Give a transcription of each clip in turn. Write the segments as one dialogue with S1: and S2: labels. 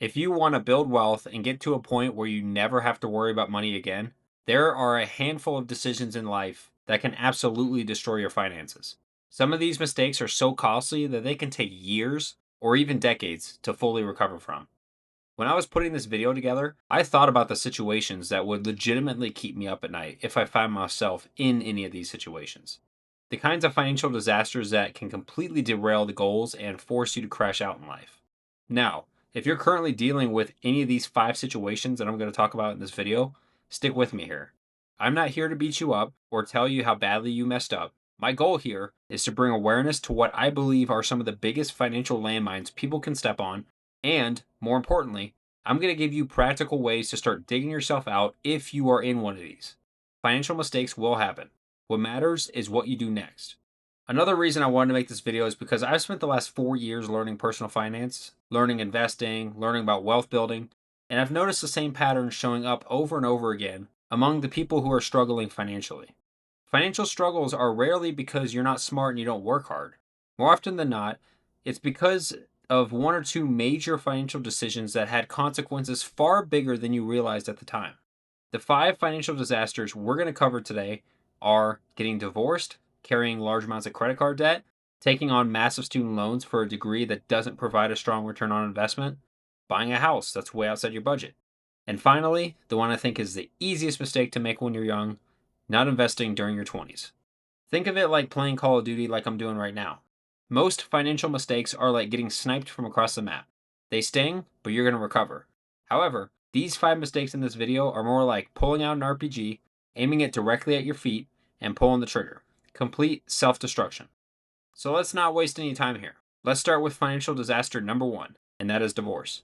S1: If you want to build wealth and get to a point where you never have to worry about money again, there are a handful of decisions in life that can absolutely destroy your finances. Some of these mistakes are so costly that they can take years or even decades to fully recover from. When I was putting this video together, I thought about the situations that would legitimately keep me up at night if I find myself in any of these situations. The kinds of financial disasters that can completely derail the goals and force you to crash out in life. Now, if you're currently dealing with any of these 5 situations that I'm going to talk about in this video, stick with me here. I'm not here to beat you up or tell you how badly you messed up. My goal here is to bring awareness to what I believe are some of the biggest financial landmines people can step on, and more importantly, I'm going to give you practical ways to start digging yourself out if you are in one of these. Financial mistakes will happen. What matters is what you do next. Another reason I wanted to make this video is because I've spent the last 4 years learning personal finance, learning investing, learning about wealth building, and I've noticed the same patterns showing up over and over again among the people who are struggling financially. Financial struggles are rarely because you're not smart and you don't work hard. More often than not, it's because of one or two major financial decisions that had consequences far bigger than you realized at the time. The 5 financial disasters we're going to cover today are getting divorced, carrying large amounts of credit card debt, taking on massive student loans for a degree that doesn't provide a strong return on investment, buying a house that's way outside your budget, and finally, the one I think is the easiest mistake to make when you're young, not investing during your 20s. Think of it like playing Call of Duty like I'm doing right now. Most financial mistakes are like getting sniped from across the map. They sting, but you're going to recover. However, these 5 mistakes in this video are more like pulling out an RPG, aiming it directly at your feet, and pulling the trigger. Complete self destruction. So let's not waste any time here. Let's start with financial disaster number 1, and that is divorce.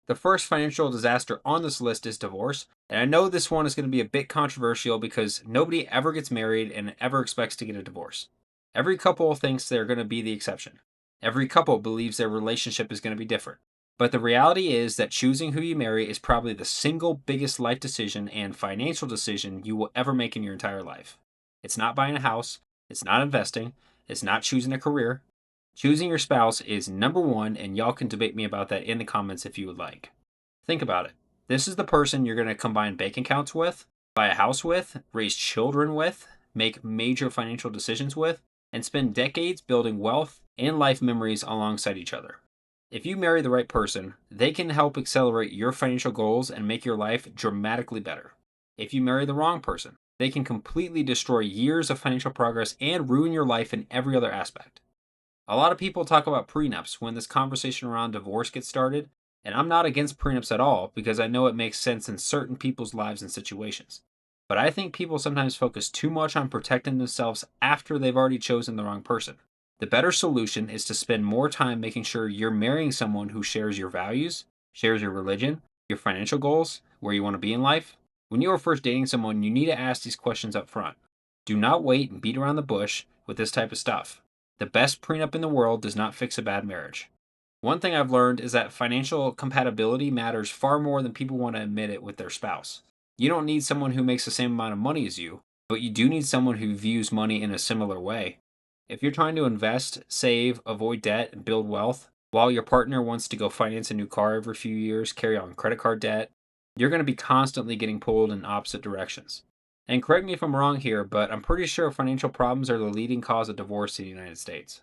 S1: The first financial disaster on this list is divorce, and I know this one is going to be a bit controversial because nobody ever gets married and ever expects to get a divorce. Every couple thinks they're going to be the exception. Every couple believes their relationship is going to be different. But the reality is that choosing who you marry is probably the single biggest life decision and financial decision you will ever make in your entire life. It's not buying a house, it's not investing, it's not choosing a career. Choosing your spouse is number 1, and y'all can debate me about that in the comments if you would like. Think about it. This is the person you're going to combine bank accounts with, buy a house with, raise children with, make major financial decisions with, and spend decades building wealth and life memories alongside each other. If you marry the right person, they can help accelerate your financial goals and make your life dramatically better. If you marry the wrong person, they can completely destroy years of financial progress and ruin your life in every other aspect. A lot of people talk about prenups when this conversation around divorce gets started, and I'm not against prenups at all because I know it makes sense in certain people's lives and situations. But I think people sometimes focus too much on protecting themselves after they've already chosen the wrong person. The better solution is to spend more time making sure you're marrying someone who shares your values, shares your religion, your financial goals, where you want to be in life. When you are first dating someone, you need to ask these questions up front. Do not wait and beat around the bush with this type of stuff. The best prenup in the world does not fix a bad marriage. One thing I've learned is that financial compatibility matters far more than people want to admit it with their spouse. You don't need someone who makes the same amount of money as you, but you do need someone who views money in a similar way. If you're trying to invest, save, avoid debt, and build wealth, while your partner wants to go finance a new car every few years, carry on credit card debt, you're going to be constantly getting pulled in opposite directions. And correct me if I'm wrong here, but I'm pretty sure financial problems are the leading cause of divorce in the United States.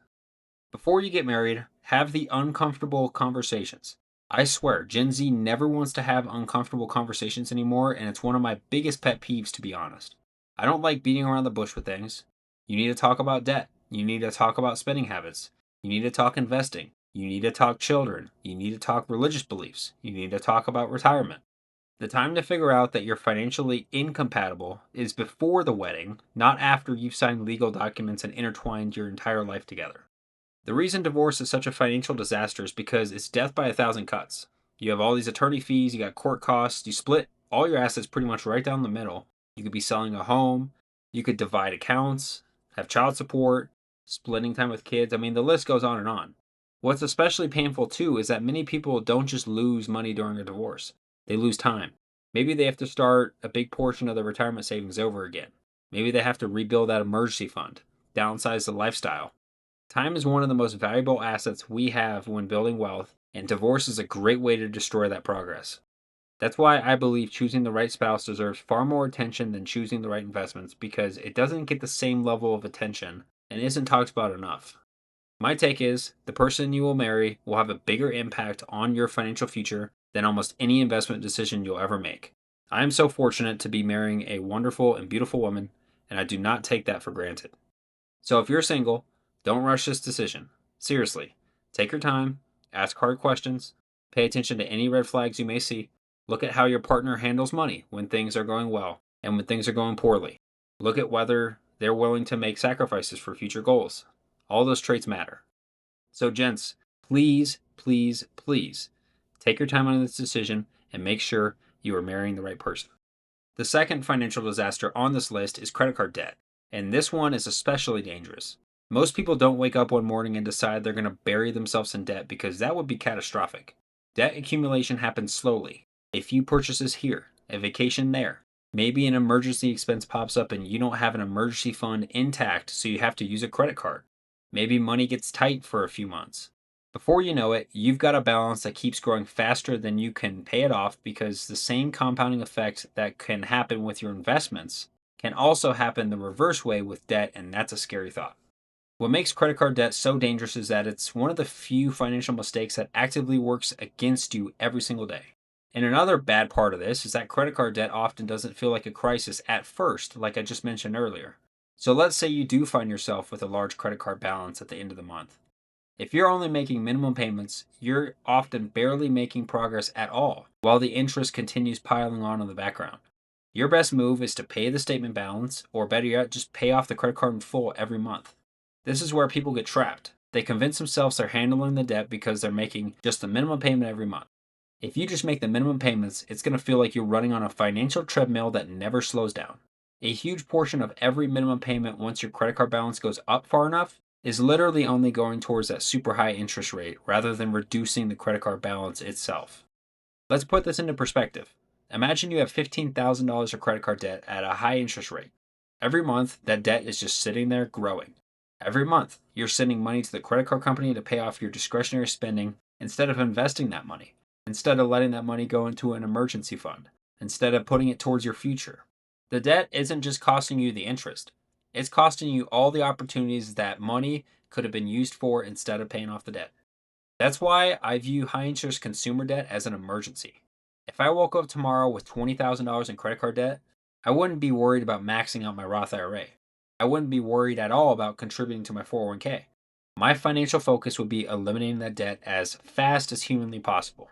S1: Before you get married, have the uncomfortable conversations. I swear, Gen Z never wants to have uncomfortable conversations anymore, and it's one of my biggest pet peeves, to be honest. I don't like beating around the bush with things. You need to talk about debt. You need to talk about spending habits. You need to talk investing. You need to talk children. You need to talk religious beliefs. You need to talk about retirement. The time to figure out that you're financially incompatible is before the wedding, not after you've signed legal documents and intertwined your entire life together. The reason divorce is such a financial disaster is because it's death by a thousand cuts. You have all these attorney fees, you got court costs, you split all your assets pretty much right down the middle. You could be selling a home, you could divide accounts, have child support, splitting time with kids. I mean, the list goes on and on. What's especially painful too is that many people don't just lose money during a divorce. They lose time. Maybe they have to start a big portion of their retirement savings over again. Maybe they have to rebuild that emergency fund, downsize the lifestyle. Time is one of the most valuable assets we have when building wealth, and divorce is a great way to destroy that progress. That's why I believe choosing the right spouse deserves far more attention than choosing the right investments because it doesn't get the same level of attention and isn't talked about enough. My take is the person you will marry will have a bigger impact on your financial future than almost any investment decision you'll ever make. I am so fortunate to be marrying a wonderful and beautiful woman, and I do not take that for granted. So if you're single, don't rush this decision. Seriously, take your time, ask hard questions, pay attention to any red flags you may see. Look at how your partner handles money when things are going well and when things are going poorly. Look at whether they're willing to make sacrifices for future goals. All those traits matter. So, gents, please, please, please take your time on this decision and make sure you are marrying the right person. The second financial disaster on this list is credit card debt, and this one is especially dangerous. Most people don't wake up one morning and decide they're going to bury themselves in debt because that would be catastrophic. Debt accumulation happens slowly. A few purchases here, a vacation there. Maybe an emergency expense pops up and you don't have an emergency fund intact, so you have to use a credit card. Maybe money gets tight for a few months. Before you know it, you've got a balance that keeps growing faster than you can pay it off because the same compounding effect that can happen with your investments can also happen the reverse way with debt, and that's a scary thought. What makes credit card debt so dangerous is that it's one of the few financial mistakes that actively works against you every single day. And another bad part of this is that credit card debt often doesn't feel like a crisis at first, like I just mentioned earlier. So let's say you do find yourself with a large credit card balance at the end of the month. If you're only making minimum payments, you're often barely making progress at all, while the interest continues piling on in the background. Your best move is to pay the statement balance, or better yet, just pay off the credit card in full every month. This is where people get trapped. They convince themselves they're handling the debt because they're making just the minimum payment every month. If you just make the minimum payments, it's going to feel like you're running on a financial treadmill that never slows down. A huge portion of every minimum payment once your credit card balance goes up far enough is literally only going towards that super high interest rate rather than reducing the credit card balance itself. Let's put this into perspective. Imagine you have $15,000 of credit card debt at a high interest rate. Every month, that debt is just sitting there growing. Every month, you're sending money to the credit card company to pay off your discretionary spending instead of investing that money, instead of letting that money go into an emergency fund, instead of putting it towards your future. The debt isn't just costing you the interest, it's costing you all the opportunities that money could have been used for instead of paying off the debt. That's why I view high interest consumer debt as an emergency. If I woke up tomorrow with $20,000 in credit card debt, I wouldn't be worried about maxing out my Roth IRA. I wouldn't be worried at all about contributing to my 401k. My financial focus would be eliminating that debt as fast as humanly possible.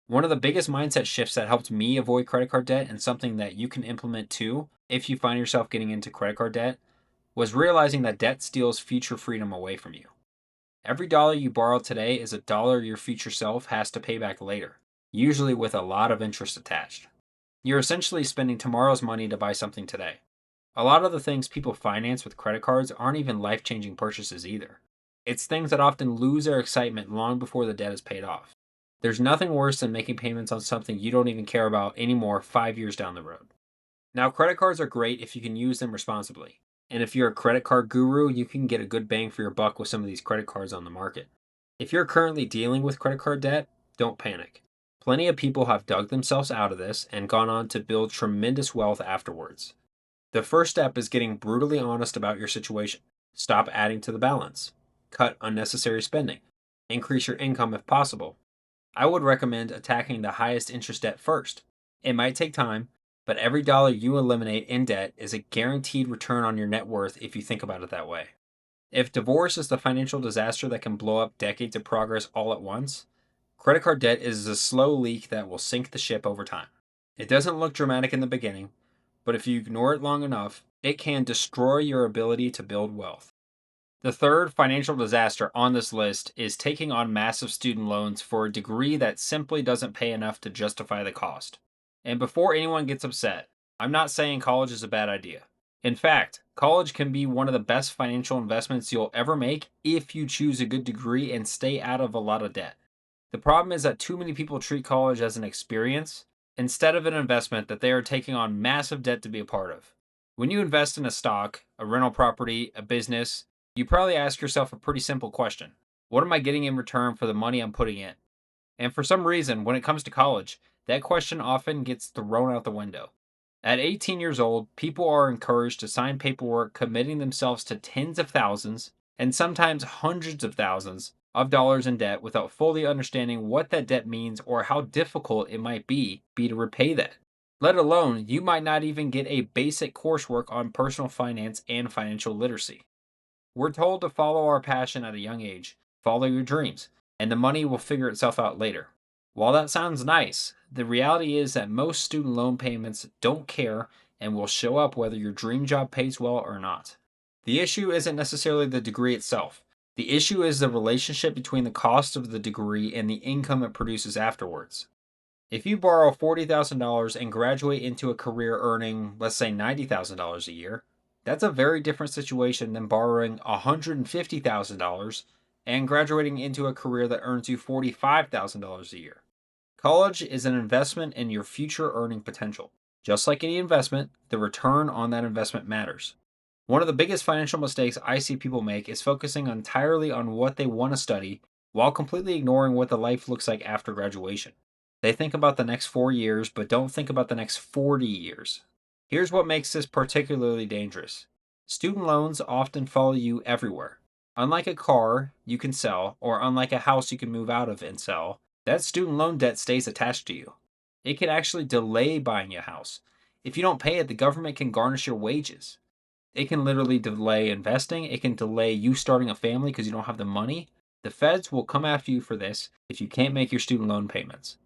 S1: One of the biggest mindset shifts that helped me avoid credit card debt, and something that you can implement too if you find yourself getting into credit card debt, was realizing that debt steals future freedom away from you. Every dollar you borrow today is a dollar your future self has to pay back later, usually with a lot of interest attached. You're essentially spending tomorrow's money to buy something today. A lot of the things people finance with credit cards aren't even life changing purchases either. It's things that often lose their excitement long before the debt is paid off. There's nothing worse than making payments on something you don't even care about anymore 5 years down the road. Now, credit cards are great if you can use them responsibly. And if you're a credit card guru, you can get a good bang for your buck with some of these credit cards on the market. If you're currently dealing with credit card debt, don't panic. Plenty of people have dug themselves out of this and gone on to build tremendous wealth afterwards. The first step is getting brutally honest about your situation. Stop adding to the balance. Cut unnecessary spending. Increase your income if possible. I would recommend attacking the highest interest debt first. It might take time, but every dollar you eliminate in debt is a guaranteed return on your net worth if you think about it that way. If divorce is the financial disaster that can blow up decades of progress all at once, credit card debt is a slow leak that will sink the ship over time. It doesn't look dramatic in the beginning, but if you ignore it long enough, it can destroy your ability to build wealth. The third financial disaster on this list is taking on massive student loans for a degree that simply doesn't pay enough to justify the cost. And before anyone gets upset, I'm not saying college is a bad idea. In fact, college can be one of the best financial investments you'll ever make if you choose a good degree and stay out of a lot of debt. The problem is that too many people treat college as an experience instead of an investment that they are taking on massive debt to be a part of. When you invest in a stock, a rental property, a business, you probably ask yourself a pretty simple question. What am I getting in return for the money I'm putting in? And for some reason, when it comes to college, that question often gets thrown out the window. At 18 years old, people are encouraged to sign paperwork committing themselves to tens of thousands and sometimes hundreds of thousands of dollars in debt without fully understanding what that debt means or how difficult it might be to repay that. Let alone, you might not even get a basic coursework on personal finance and financial literacy. We're told to follow our passion at a young age, follow your dreams, and the money will figure itself out later. While that sounds nice, the reality is that most student loan payments don't care and will show up whether your dream job pays well or not. The issue isn't necessarily the degree itself. The issue is the relationship between the cost of the degree and the income it produces afterwards. If you borrow $40,000 and graduate into a career earning, let's say $90,000 a year, that's a very different situation than borrowing $150,000 and graduating into a career that earns you $45,000 a year. College is an investment in your future earning potential. Just like any investment, the return on that investment matters. One of the biggest financial mistakes I see people make is focusing entirely on what they want to study while completely ignoring what the life looks like after graduation. They think about the next 4 years, but don't think about the next 40 years. Here's what makes this particularly dangerous: student loans often follow you everywhere. Unlike a car you can sell, or unlike a house you can move out of and sell, that student loan debt stays attached to you. It can actually delay buying a house. If you don't pay it, the government can garnish your wages. It can literally delay investing. It can delay you starting a family because you don't have the money. The feds will come after you for this if you can't make your student loan payments.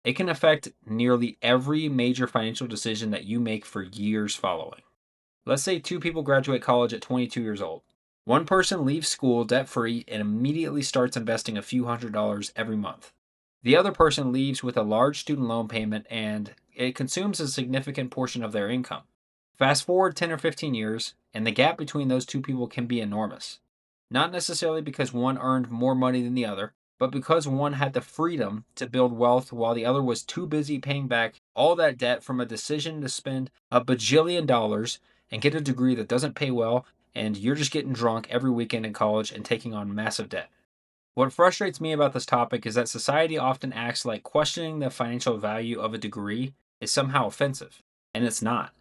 S1: It can affect nearly every major financial decision that you make for years following. Let's say two people graduate college at 22 years old. One person leaves school debt free and immediately starts investing a few $100s every month. The other person leaves with a large student loan payment and it consumes a significant portion of their income. Fast forward 10 or 15 years, and the gap between those two people can be enormous. Not necessarily because one earned more money than the other, but because one had the freedom to build wealth while the other was too busy paying back all that debt from a decision to spend a bajillion dollars and get a degree that doesn't pay well, and you're just getting drunk every weekend in college and taking on massive debt. What frustrates me about this topic is that society often acts like questioning the financial value of a degree is somehow offensive, and it's not.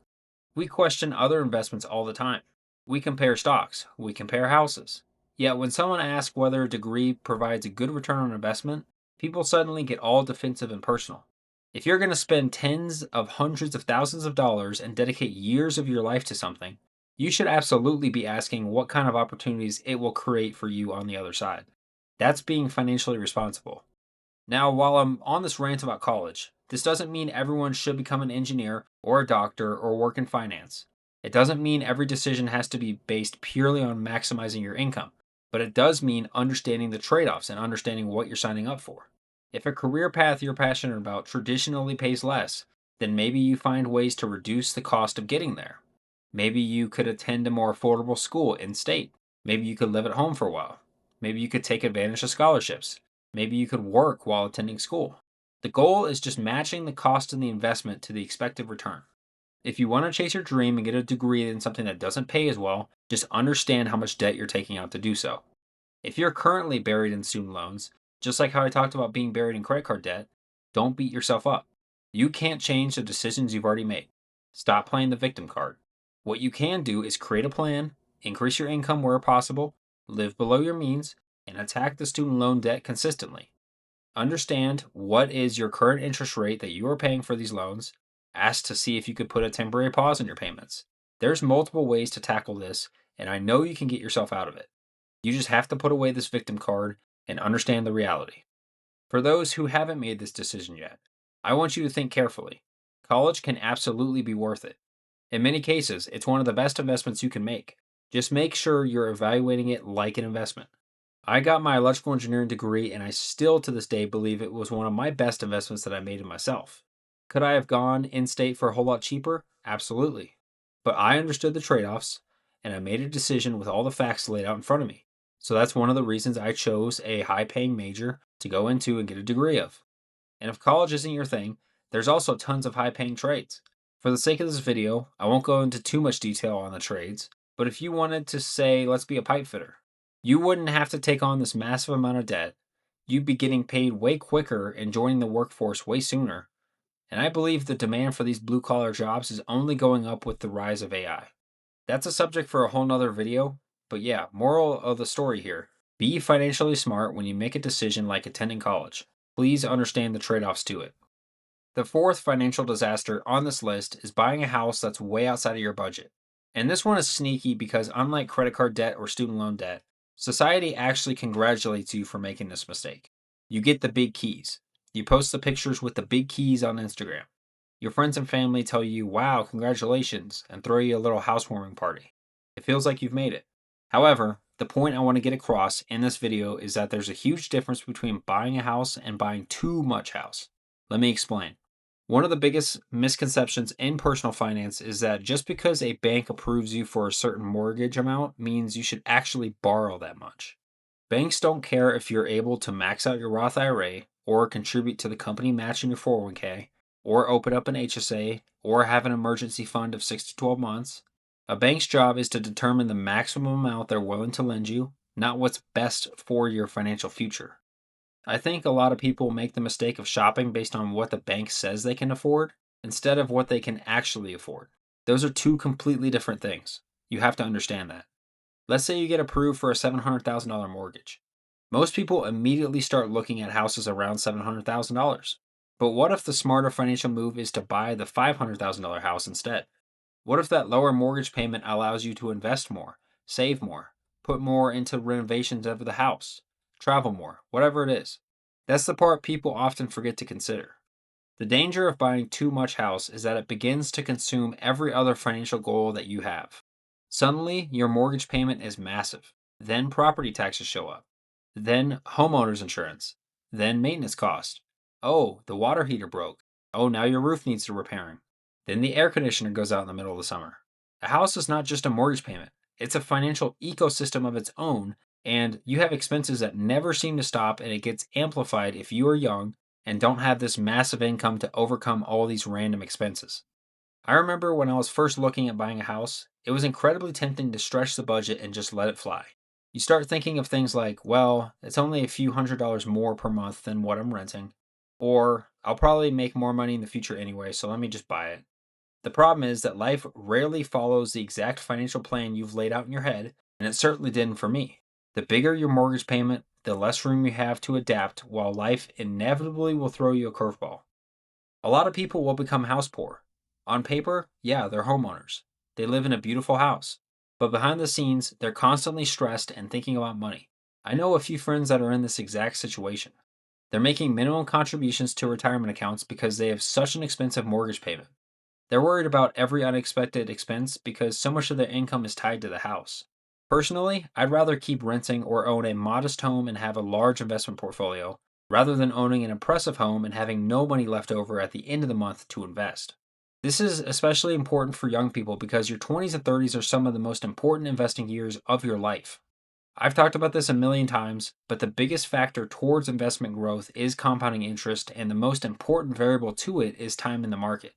S1: We question other investments all the time. We compare stocks, we compare houses. Yet when someone asks whether a degree provides a good return on investment, people suddenly get all defensive and personal. If you're going to spend tens of hundreds of thousands of dollars and dedicate years of your life to something, you should absolutely be asking what kind of opportunities it will create for you on the other side. That's being financially responsible. Now, while I'm on this rant about college, this doesn't mean everyone should become an engineer or a doctor or work in finance. It doesn't mean every decision has to be based purely on maximizing your income, but it does mean understanding the trade offs and understanding what you're signing up for. If a career path you're passionate about traditionally pays less, then maybe you find ways to reduce the cost of getting there. Maybe you could attend a more affordable school in state. Maybe you could live at home for a while. Maybe you could take advantage of scholarships. Maybe you could work while attending school. The goal is just matching the cost and the investment to the expected return. If you want to chase your dream and get a degree in something that doesn't pay as well, just understand how much debt you're taking out to do so. If you're currently buried in student loans, just like how I talked about being buried in credit card debt, don't beat yourself up. You can't change the decisions you've already made. Stop playing the victim card. What you can do is create a plan, increase your income where possible, live below your means, and attack the student loan debt consistently. Understand what is your current interest rate that you are paying for these loans. Ask to see if you could put a temporary pause in your payments. There's multiple ways to tackle this, and I know you can get yourself out of it. You just have to put away this victim card and understand the reality. For those who haven't made this decision yet, I want you to think carefully. College can absolutely be worth it. In many cases, it's one of the best investments you can make. Just make sure you're evaluating it like an investment. I got my electrical engineering degree, and I still to this day believe it was one of my best investments that I made in myself. Could I have gone in state for a whole lot cheaper? Absolutely. But I understood the trade offs, and I made a decision with all the facts laid out in front of me. So that's one of the reasons I chose a high paying major to go into and get a degree of. And if college isn't your thing, there's also tons of high paying trades. For the sake of this video, I won't go into too much detail on the trades, but if you wanted to say, let's be a pipe fitter, you wouldn't have to take on this massive amount of debt. you'd be getting paid way quicker and joining the workforce way sooner. And I believe the demand for these blue collar jobs is only going up with the rise of AI. That's a subject for a whole nother video. But yeah, moral of the story here, be financially smart when you make a decision like attending college. Please understand the trade offs to it. The fourth financial disaster on this list is buying a house that's way outside of your budget. And this one is sneaky because, unlike credit card debt or student loan debt, society actually congratulates you for making this mistake. You get the big keys. You post the pictures with the big keys on Instagram. Your friends and family tell you, wow, congratulations, and throw you a little housewarming party. It feels like you've made it. However, the point I want to get across in this video is that there's a huge difference between buying a house and buying too much house. Let me explain. One of the biggest misconceptions in personal finance is that just because a bank approves you for a certain mortgage amount means you should actually borrow that much. Banks don't care if you're able to max out your Roth IRA or contribute to the company match in your 401k or open up an HSA or have an emergency fund of 6 to 12 months. A bank's job is to determine the maximum amount they're willing to lend you, not what's best for your financial future. I think a lot of people make the mistake of shopping based on what the bank says they can afford instead of what they can actually afford. Those are two completely different things. You have to understand that. Let's say you get approved for a $700,000 mortgage. Most people immediately start looking at houses around $700,000. But what if the smarter financial move is to buy the $500,000 house instead? What if that lower mortgage payment allows you to invest more, save more, put more into renovations of the house, travel more, whatever it is? That's the part people often forget to consider. The danger of buying too much house is that it begins to consume every other financial goal that you have. Suddenly, your mortgage payment is massive. Then property taxes show up. Then homeowners insurance. Then maintenance cost. Oh, the water heater broke. Oh, now your roof needs repairing. Then the air conditioner goes out in the middle of the summer. A house is not just a mortgage payment, it's a financial ecosystem of its own, and you have expenses that never seem to stop, and it gets amplified if you are young and don't have this massive income to overcome all these random expenses. I remember when I was first looking at buying a house, it was incredibly tempting to stretch the budget and just let it fly. You start thinking of things like, well, it's only a few $100s more per month than what I'm renting, or I'll probably make more money in the future anyway, so let me just buy it. The problem is that life rarely follows the exact financial plan you've laid out in your head, and it certainly didn't for me. The bigger your mortgage payment, the less room you have to adapt, while life inevitably will throw you a curveball. A lot of people will become house poor. On paper, yeah, they're homeowners. They live in a beautiful house. But behind the scenes, they're constantly stressed and thinking about money. I know a few friends that are in this exact situation. They're making minimum contributions to retirement accounts because they have such an expensive mortgage payment. They're worried about every unexpected expense because so much of their income is tied to the house. Personally, I'd rather keep renting or own a modest home and have a large investment portfolio rather than owning an impressive home and having no money left over at the end of the month to invest. This is especially important for young people because your 20s and 30s are some of the most important investing years of your life. I've talked about this a million times, but the biggest factor towards investment growth is compounding interest, and the most important variable to it is time in the market.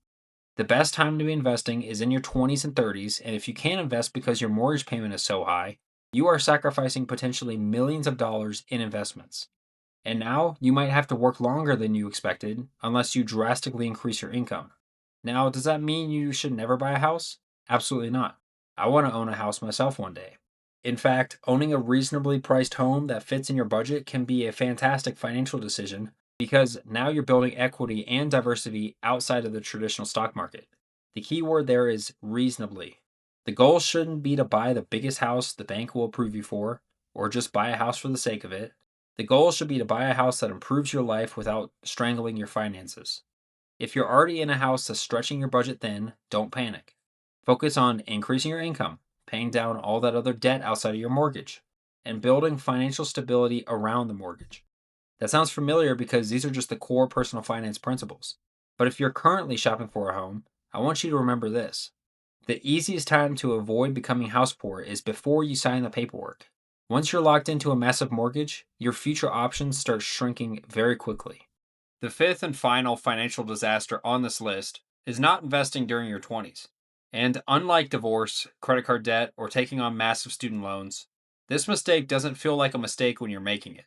S1: The best time to be investing is in your 20s and 30s, and if you can't invest because your mortgage payment is so high, you are sacrificing potentially millions of dollars in investments. And now you might have to work longer than you expected unless you drastically increase your income. Now, does that mean you should never buy a house? Absolutely not. I want to own a house myself one day. In fact, owning a reasonably priced home that fits in your budget can be a fantastic financial decision because now you're building equity and diversity outside of the traditional stock market. The key word there is reasonably. The goal shouldn't be to buy the biggest house the bank will approve you for, or just buy a house for the sake of it. The goal should be to buy a house that improves your life without strangling your finances. If you're already in a house that's stretching your budget thin, don't panic. Focus on increasing your income, paying down all that other debt outside of your mortgage, and building financial stability around the mortgage. That sounds familiar because these are just the core personal finance principles. But if you're currently shopping for a home, I want you to remember this. The easiest time to avoid becoming house poor is before you sign the paperwork. Once you're locked into a massive mortgage, your future options start shrinking very quickly. The fifth and final financial disaster on this list is not investing during your 20s. And unlike divorce, credit card debt, or taking on massive student loans, this mistake doesn't feel like a mistake when you're making it.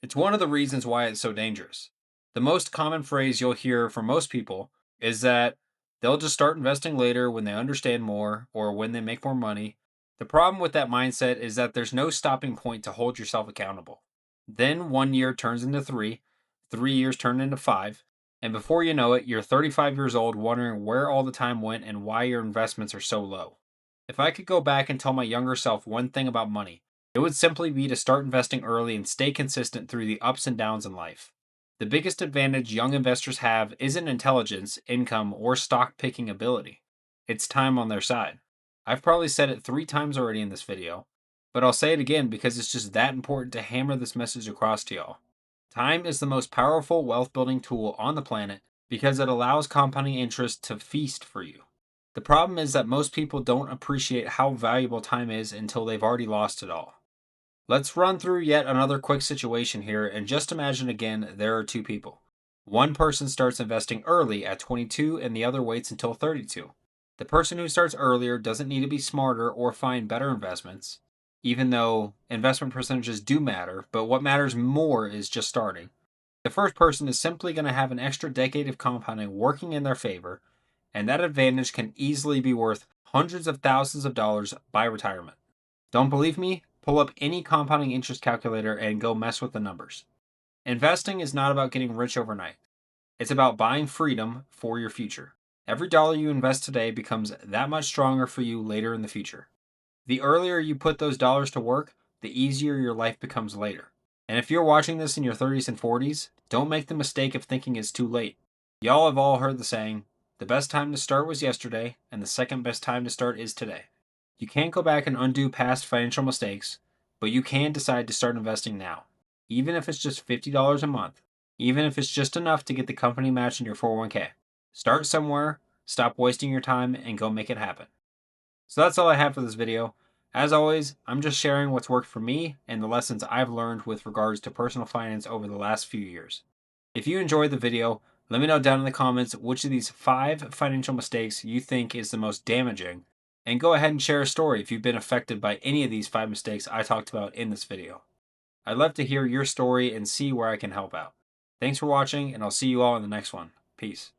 S1: It's one of the reasons why it's so dangerous. The most common phrase you'll hear from most people is that they'll just start investing later when they understand more or when they make more money. The problem with that mindset is that there's no stopping point to hold yourself accountable. Then 1 year turns into three, 3 years turn into five, and before you know it, you're 35 years old wondering where all the time went and why your investments are so low. If I could go back and tell my younger self one thing about money, it would simply be to start investing early and stay consistent through the ups and downs in life. The biggest advantage young investors have isn't intelligence, income, or stock picking ability. It's time on their side. I've probably said it 3 times already in this video, but I'll say it again because it's just that important to hammer this message across to y'all. Time is the most powerful wealth building tool on the planet because it allows compounding interest to feast for you. The problem is that most people don't appreciate how valuable time is until they've already lost it all. Let's run through yet another quick situation here and just imagine again there are two people. One person starts investing early at 22 and the other waits until 32. The person who starts earlier doesn't need to be smarter or find better investments, even though investment percentages do matter, but what matters more is just starting. The first person is simply going to have an extra decade of compounding working in their favor, and that advantage can easily be worth hundreds of thousands of dollars by retirement. Don't believe me? Pull up any compounding interest calculator and go mess with the numbers. Investing is not about getting rich overnight. It's about buying freedom for your future. Every dollar you invest today becomes that much stronger for you later in the future. The earlier you put those dollars to work, the easier your life becomes later. And if you're watching this in your 30s and 40s, don't make the mistake of thinking it's too late. Y'all have all heard the saying, the best time to start was yesterday, and the second best time to start is today. You can't go back and undo past financial mistakes, but you can decide to start investing now. Even if it's just $50 a month, even if it's just enough to get the company match in your 401k. Start somewhere, stop wasting your time, and go make it happen. So that's all I have for this video. As always, I'm just sharing what's worked for me and the lessons I've learned with regards to personal finance over the last few years. If you enjoyed the video, let me know down in the comments which of these 5 financial mistakes you think is the most damaging, and go ahead and share a story if you've been affected by any of these 5 mistakes I talked about in this video. I'd love to hear your story and see where I can help out. Thanks for watching, and I'll see you all in the next one. Peace.